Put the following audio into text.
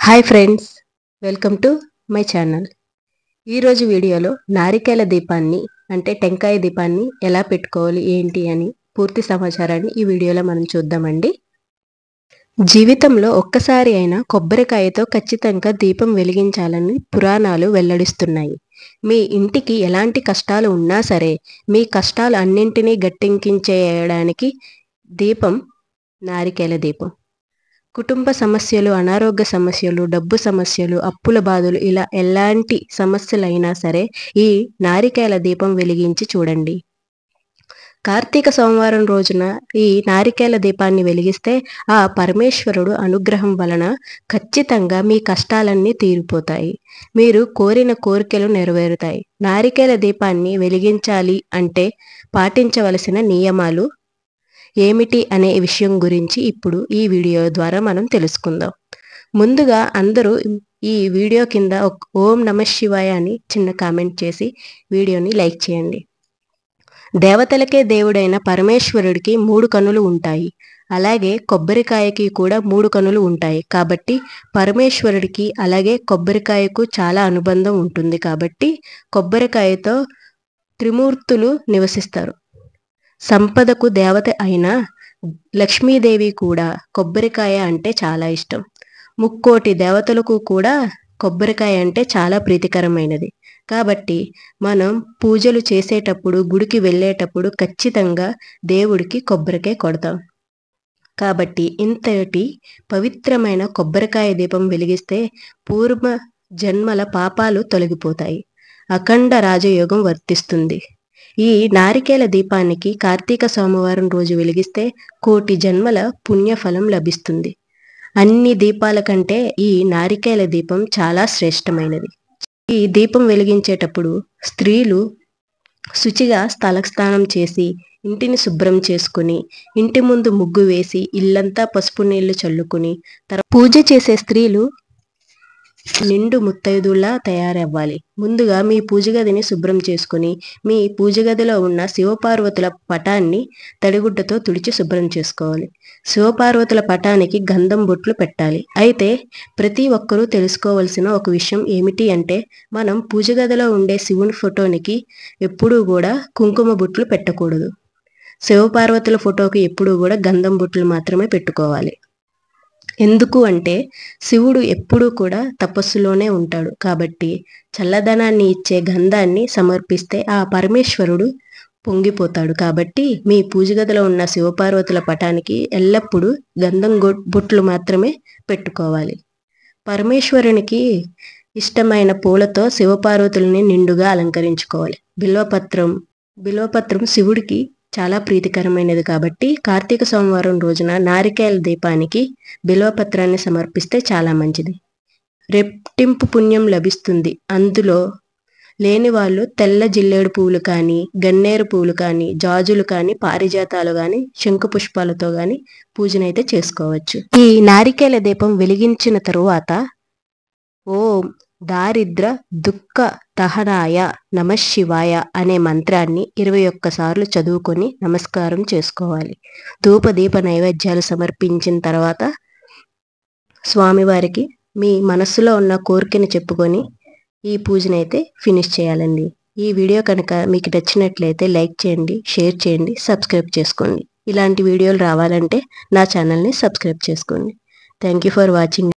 Hi friends, welcome to my channel. ఈరోజు వీడియోలో నారికేల దీపాన్ని అంటే టెంకాయ దీపాన్ని ఎలా పెట్టుకోవాలి ఏంటి అని పూర్తి సమాచారాన్ని ఈ వీడియోలో మనం చూద్దామండి. జీవితంలో ఒక్కసారి అయినా కొబ్బరికాయతో ఖచ్చితంగా దీపం వెలిగించాలని పురాణాలు వెల్లడిస్తున్నాయి. మీ ఇంటికి ఎలాంటి కష్టాలు ఉన్నా సరే మీ కష్టాలు అన్నింటినీ గట్టెక్కించేయడానికి దీపం నారికేల దీపం. కుటుంబ సమస్యలు, అనారోగ్య సమస్యలు, డబ్బు సమస్యలు, అప్పుల బాధలు ఇలా ఎలాంటి సమస్యలైనా సరే ఈ నారికేల దీపం వెలిగించి చూడండి. కార్తీక సోమవారం రోజున ఈ నారికేల దీపాన్ని వెలిగిస్తే ఆ పరమేశ్వరుడు అనుగ్రహం వలన ఖచ్చితంగా మీ కష్టాలన్నీ తీరిపోతాయి. మీరు కోరిన కోరికలు నెరవేరుతాయి. నారికేల దీపాన్ని వెలిగించాలి అంటే పాటించవలసిన నియమాలు ఏమిటి అనే విషయం గురించి ఇప్పుడు ఈ వీడియో ద్వారా మనం తెలుసుకుందాం. ముందుగా అందరూ ఈ వీడియో కింద ఓం నమః శివాయ అని చిన్న కామెంట్ చేసి వీడియోని లైక్ చేయండి. దేవతలకే దేవుడైన పరమేశ్వరుడికి 3 కనులు ఉంటాయి. అలాగే కొబ్బరికాయకి కూడా 3 కనులు ఉంటాయి. కాబట్టి పరమేశ్వరుడికి అలాగే కొబ్బరికాయకు చాలా అనుబంధం ఉంటుంది. కాబట్టి కొబ్బరికాయతో త్రిమూర్తులు నివసిస్తారు. సంపదకు దేవత అయిన లక్ష్మీదేవి కూడా కొబ్బరికాయ అంటే చాలా ఇష్టం. 3,000,000 దేవతలకు కూడా కొబ్బరికాయ అంటే చాలా ప్రీతికరమైనది. కాబట్టి మనం పూజలు చేసేటప్పుడు, గుడికి వెళ్ళేటప్పుడు ఖచ్చితంగా దేవుడికి కొబ్బరికాయ కొడతాం. కాబట్టి ఇంతటి పవిత్రమైన కొబ్బరికాయ దీపం వెలిగిస్తే పూర్వ జన్మల పాపాలు తొలగిపోతాయి. అఖండ రాజయోగం వర్తిస్తుంది. ఈ నారికేల దీపానికి కార్తీక సోమవారం రోజు వెలిగిస్తే 1,000,000 జన్మల పుణ్యఫలం లభిస్తుంది. అన్ని దీపాల కంటే ఈ నారికేల దీపం చాలా శ్రేష్టమైనది. ఈ దీపం వెలిగించేటప్పుడు స్త్రీలు శుచిగా తలస్నానం చేసి ఇంటిని శుభ్రం చేసుకుని ఇంటి ముందు ముగ్గు వేసి ఇల్లంతా పసుపు నీళ్లు చల్లుకుని పూజ చేసే స్త్రీలు నిండు ముత్తైదులా తయారవ్వాలి. ముందుగా మీ పూజ గదిని శుభ్రం చేసుకుని మీ పూజ గదిలో ఉన్న శివపార్వతుల పటాన్ని తడిగుడ్డతో తుడిచి శుభ్రం చేసుకోవాలి. శివపార్వతుల పటానికి గంధం బొట్లు పెట్టాలి. అయితే ప్రతి ఒక్కరూ తెలుసుకోవాల్సిన ఒక విషయం ఏమిటి అంటే మనం పూజ గదిలో ఉండే శివుని ఫోటోనికి ఎప్పుడూ కూడా కుంకుమ బొట్లు పెట్టకూడదు. శివపార్వతుల ఫోటోకి ఎప్పుడూ కూడా గంధం బొట్లు మాత్రమే పెట్టుకోవాలి. ఎందుకు అంటే శివుడు ఎప్పుడూ కూడా తపస్సులోనే ఉంటాడు. కాబట్టి చల్లదనాన్ని ఇచ్చే గంధాన్ని సమర్పిస్తే ఆ పరమేశ్వరుడు పొంగిపోతాడు. కాబట్టి మీ పూజ గదిలో ఉన్న శివపార్వతుల పటానికి ఎల్లప్పుడూ గంధం బొట్లు మాత్రమే పెట్టుకోవాలి. పరమేశ్వరునికి ఇష్టమైన పూలతో శివపార్వతులని నిండుగా అలంకరించుకోవాలి. బిల్వపత్రం శివుడికి చాలా ప్రీతికరమైనది. కాబట్టి కార్తీక సోమవారం రోజున నారికేల దీపానికి బిల్వపత్రాన్ని సమర్పిస్తే చాలా మంచిది. రెట్టింపు పుణ్యం లభిస్తుంది. అందులో లేని వాళ్ళు తెల్ల జిల్లేడు పువ్వులు కానీ, గన్నేరు పువ్వులు కానీ, జాజులు కానీ, పారిజాతాలు కానీ, శంకు పుష్పాలతో కానీ పూజనైతే చేసుకోవచ్చు. ఈ నారికేల దీపం వెలిగించిన తరువాత ఓం దారిద్ర దుఃఖ దహనాయ నమః శివాయ అనే మంత్రాన్ని 21 సార్లు చదువుకొని నమస్కారం చేసుకోవాలి. ధూపదీప నైవేద్యాలు సమర్పించిన తర్వాత స్వామివారికి మీ మనస్సులో ఉన్న కోరికని చెప్పుకొని ఈ పూజనైతే ఫినిష్ చేయాలండి. ఈ వీడియో కనుక మీకు నచ్చినట్లయితే లైక్ చేయండి, షేర్ చేయండి, సబ్స్క్రైబ్ చేసుకోండి. ఇలాంటి వీడియోలు రావాలంటే నా ఛానల్ని సబ్స్క్రైబ్ చేసుకోండి. Thank you for watching.